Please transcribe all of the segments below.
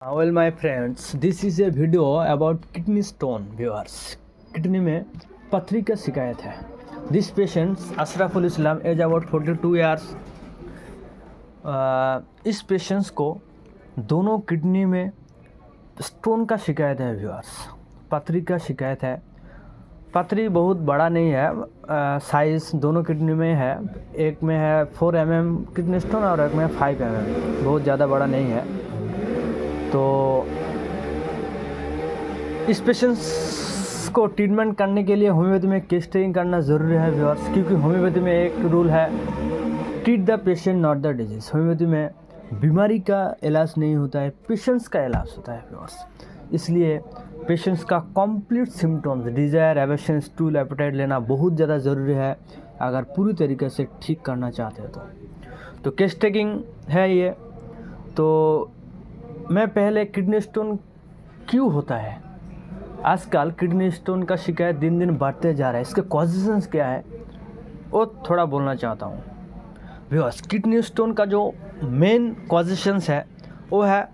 Well, my friends, this is a video about kidney stone. Viewers, kidney में पथरी का शिकायत है. This patient Ashraful Islam age about 42 years. इस पेशेंट्स को दोनों किडनी में स्टोन का शिकायत है. व्यूअर्स, पथरी का शिकायत है. पथरी बहुत बड़ा नहीं है, साइज़ दोनों किडनी में है. एक में है 4 mm किडनी स्टोन और एक में 5 mm. बहुत ज़्यादा बड़ा नहीं है. तो इस पेशेंट्स को ट्रीटमेंट करने के लिए होम्योपैथी में केस टेकिंग करना ज़रूरी है. व्यूअर्स, क्योंकि होम्योपैथी में एक रूल है, treat the patient not the disease. Homeopathy में बीमारी का इलाज नहीं होता है, पेशेंट्स का इलाज होता है. व्यूअर्स, इसलिए पेशेंट्स का complete symptoms, desire, aversion, stool, appetite लेना बहुत ज़्यादा ज़रूरी है अगर पूरी तरीके से ठीक करना चाहते हो तो केस टेकिंग है ये. तो मैं पहले किडनी स्टोन क्यों होता है, आजकल किडनी स्टोन का शिकायत दिन दिन बढ़ते जा रहा है, इसके कॉजेज़न्स क्या है वो थोड़ा बोलना चाहता हूँ. व्यूअर्स, किडनी स्टोन का जो मेन कॉजेज़न्स है वो है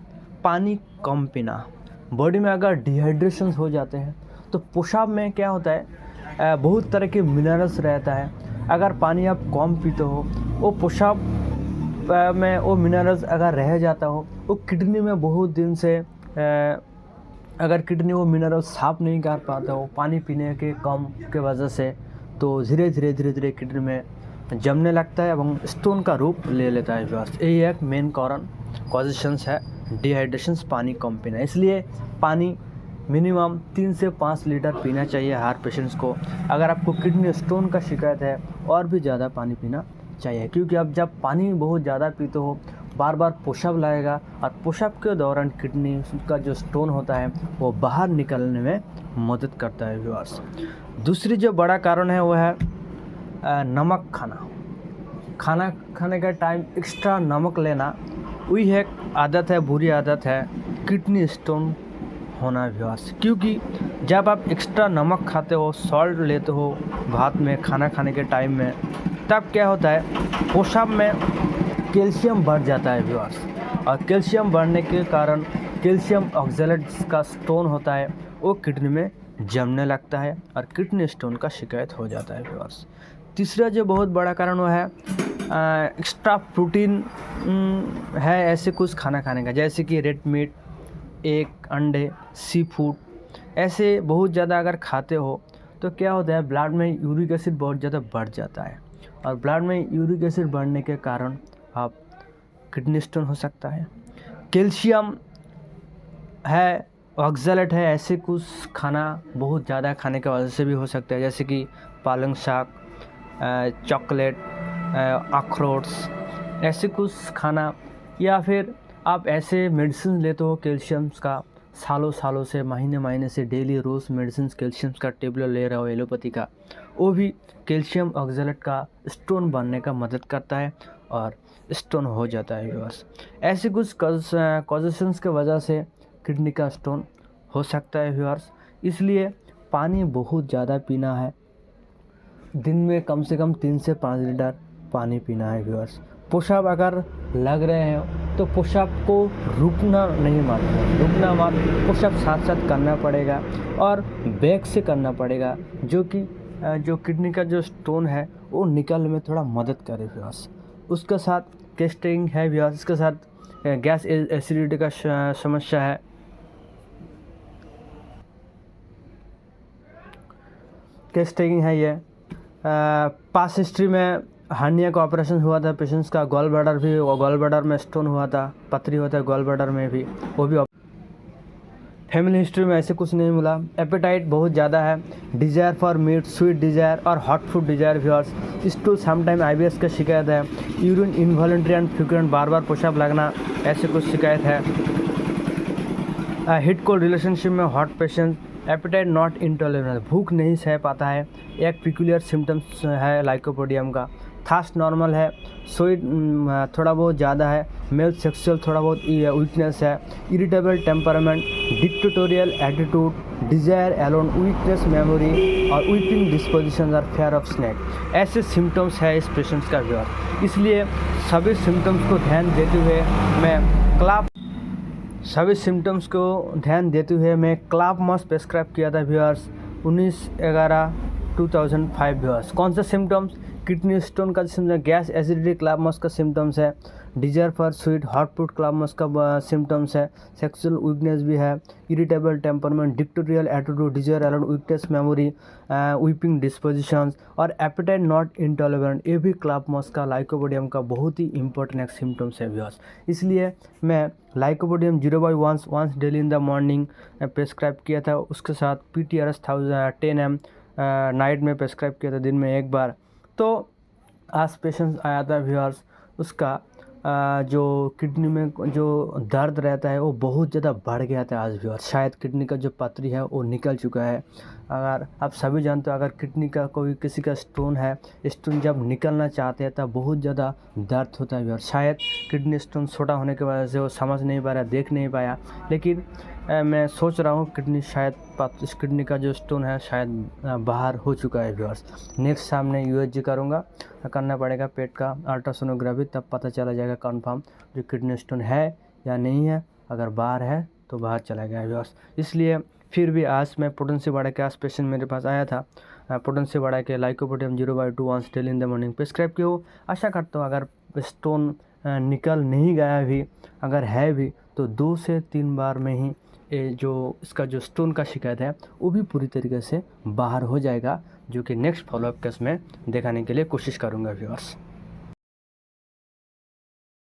पानी कम पीना. बॉडी में अगर डिहाइड्रेशन हो जाते हैं तो पेशाब में क्या होता है, बहुत तरह के मिनरल्स रहता है. अगर पानी आप कम पीते हो, वो पेशाब में वो मिनरल्स अगर रह जाता हो, वो किडनी में बहुत दिन से अगर किडनी वो मिनरल्स साफ नहीं कर पाता हो पानी पीने के कम के वजह से, तो धीरे धीरे किडनी में जमने लगता है एवं स्टोन का रूप ले लेता है. व्यूअर्स, यही एक मेन कारण कॉजेशंस है, डिहाइड्रेशन, पानी कम पीना. इसलिए पानी मिनिमम 3 से 5 लीटर पीना चाहिए हर पेशेंट्स को. अगर आपको किडनी स्टोन का शिकायत है और भी ज़्यादा पानी पीना चाहिए, क्योंकि अब जब पानी बहुत ज़्यादा पीते हो बार बार पेशाब लगेगा और पेशाब के दौरान किडनी का जो स्टोन होता है वो बाहर निकलने में मदद करता है. व्यूअर्स, दूसरी जो बड़ा कारण है वो है नमक खाना खाने का टाइम एक्स्ट्रा नमक लेना. वही एक आदत है, बुरी आदत है किडनी स्टोन होना. व्यूअर्स, क्योंकि जब आप एक्स्ट्रा नमक खाते हो, सॉल्ट लेते हो भात में, खाना खाने के टाइम में, तब क्या होता है, पेशाब में कैल्शियम बढ़ जाता है. व्यूअर्स, और कैल्शियम बढ़ने के कारण कैल्शियम ऑक्सैलेट का स्टोन होता है वो किडनी में जमने लगता है और किडनी स्टोन का शिकायत हो जाता है. व्यूअर्स, तीसरा जो बहुत बड़ा कारण वो है एक्स्ट्रा प्रोटीन है ऐसे कुछ खाना खाने का, जैसे कि रेड मीट, एग, अंडे, सी फूड, ऐसे बहुत ज़्यादा अगर खाते हो तो क्या होता है, ब्लड में यूरिक एसिड बहुत ज़्यादा बढ़ जाता है और ब्लड में यूरिक एसिड बढ़ने के कारण आप किडनी स्टोन हो सकता है. कैल्शियम है, ऑक्सैलेट है, ऐसे कुछ खाना बहुत ज़्यादा खाने की वजह से भी हो सकता है, जैसे कि पालक साग, चॉकलेट, अखरोट्स, ऐसे कुछ खाना. या फिर आप ऐसे मेडिसिन लेते हो कैल्शियम्स का, सालों से, महीने से डेली रोज़ मेडिसिन कैल्शियम्स का टेबलेट ले रहे हो एलोपैथी का, वो भी कैल्शियम ऑक्सैलेट का स्टोन बनने का मदद करता है और स्टोन हो जाता है. व्यूअर्स, ऐसे कुछ कॉजेशंस के वजह से किडनी का स्टोन हो सकता है. व्यूअर्स, इसलिए पानी बहुत ज़्यादा पीना है, दिन में कम से कम 3 से 5 लीटर पानी पीना है. व्यूअर्स, पेशाब अगर लग रहे हैं तो पेशाब को रुकना मत, पेशाब साथ साथ करना पड़ेगा और बैक से करना पड़ेगा, जो कि जो किडनी का जो स्टोन है वो निकलने में थोड़ा मदद करे. व्यूअर्स, उसके साथ केस टेकिंग है. व्यूअर्स, इसके साथ गैस एसिडिटी का समस्या है. केस टेकिंग है ये. पास हिस्ट्री में हार्निया का ऑपरेशन हुआ था पेशेंट्स का, गॉल ब्लैडर में स्टोन हुआ था, पथरी होता है गॉल ब्लैडर में भी, वो भी. फैमिली हिस्ट्री में ऐसे कुछ नहीं मिला. एपेटाइट बहुत ज़्यादा है, desire for meat, sweet desire और hot food desire. Viewers, stool sometime IBS का शिकायत है. यूरिन इनवॉलंटरी एंड फ्रिक्वेंट, बार बार पेशाब लगना, ऐसे कुछ शिकायत है. हिट कोल्ड रिलेशनशिप में hot patient. Appetite not intolerable, भूख नहीं सह पाता है, एक पिक्यूलियर सिम्टम्स है लाइकोपोडियम का. थर्स्ट नॉर्मल है, स्वीट थोड़ा बहुत ज़्यादा है, मेल सेक्सुअल थोड़ा बहुत वीकनेस है, irritable temperament, dictatorial attitude, desire alone, weakness memory और वीटिंग डिस्पोजिशन और फेयर ऑफ स्नैक, ऐसे सिम्टम्स है इस पेशेंट्स का. व्यूअर्स, इसलिए सभी सिम्टम्स को ध्यान देते हुए मैं क्लब सभी सिम्टम्स को ध्यान देते हुए मैं क्लाप मॉस प्रेस्क्राइब किया था व्यूअर्स 19/11/2005 व्यूअर्स। कौन सा सिम्टम्स? किडनी स्टोन का symptom, gas acidity club moss का सिम्टम्स है, desire for sweet hot food club moss का सिम्टम्स है, सेक्सुअल वीकनेस भी है, irritable temperament, dictatorial attitude, desire around weakness memory, weeping dispositions और एपेटाइट नॉट इंटॉलरेंट, ये भी क्लाप मॉस का लाइकोपोडियम का बहुत ही इंपॉर्टेंट एक सिम्टम्स है व्यूअर्स। इसलिए मैं lycopodium 0/1 daily in the morning prescribe किया था, उसके साथ PTRS 1000 10 mg नाइट में प्रेस्क्राइब किया था, दिन में एक बार। तो आज पेशेंट आया था व्यूअर्स, उसका जो किडनी में जो दर्द रहता है वो बहुत ज़्यादा बढ़ गया था आज व्यूअर्स। शायद किडनी का जो पथरी है वो निकल चुका है। अगर आप सभी जानते हो, अगर किडनी का कोई किसी का स्टोन है, स्टोन जब निकलना चाहते हैं तब बहुत ज़्यादा दर्द होता है व्यूअर्स। शायद किडनी स्टोन छोटा होने की वजह से वो समझ नहीं पा रहा, देख नहीं पाया, लेकिन मैं सोच रहा हूँ किडनी शायद इस किडनी का जो स्टोन है शायद बाहर हो चुका है व्यूअर्स। नेक्स्ट सामने USG करूँगा, करना पड़ेगा पेट का अल्ट्रासोनोग्राफी, तब पता चला जाएगा कंफर्म जो किडनी स्टोन है या नहीं है। अगर बाहर है तो बाहर चला गया व्यूअर्स। इसलिए फिर भी आज मैं पोटेंशियल बढ़ा के, आज पेशेंट मेरे पास आया था, पोटेंशियल बढ़ा के lycopodium 0/2 once daily in the morning prescribe किया हो। आशा करता हूँ अगर स्टोन निकल नहीं गया भी, अगर है भी तो 2 से 3 बार में ही ये जो इसका जो स्टोन का शिकायत है वो भी पूरी तरीके से बाहर हो जाएगा, जो कि नेक्स्ट फॉलोअप केस में दिखाने के लिए कोशिश करूँगा व्यूअर्स।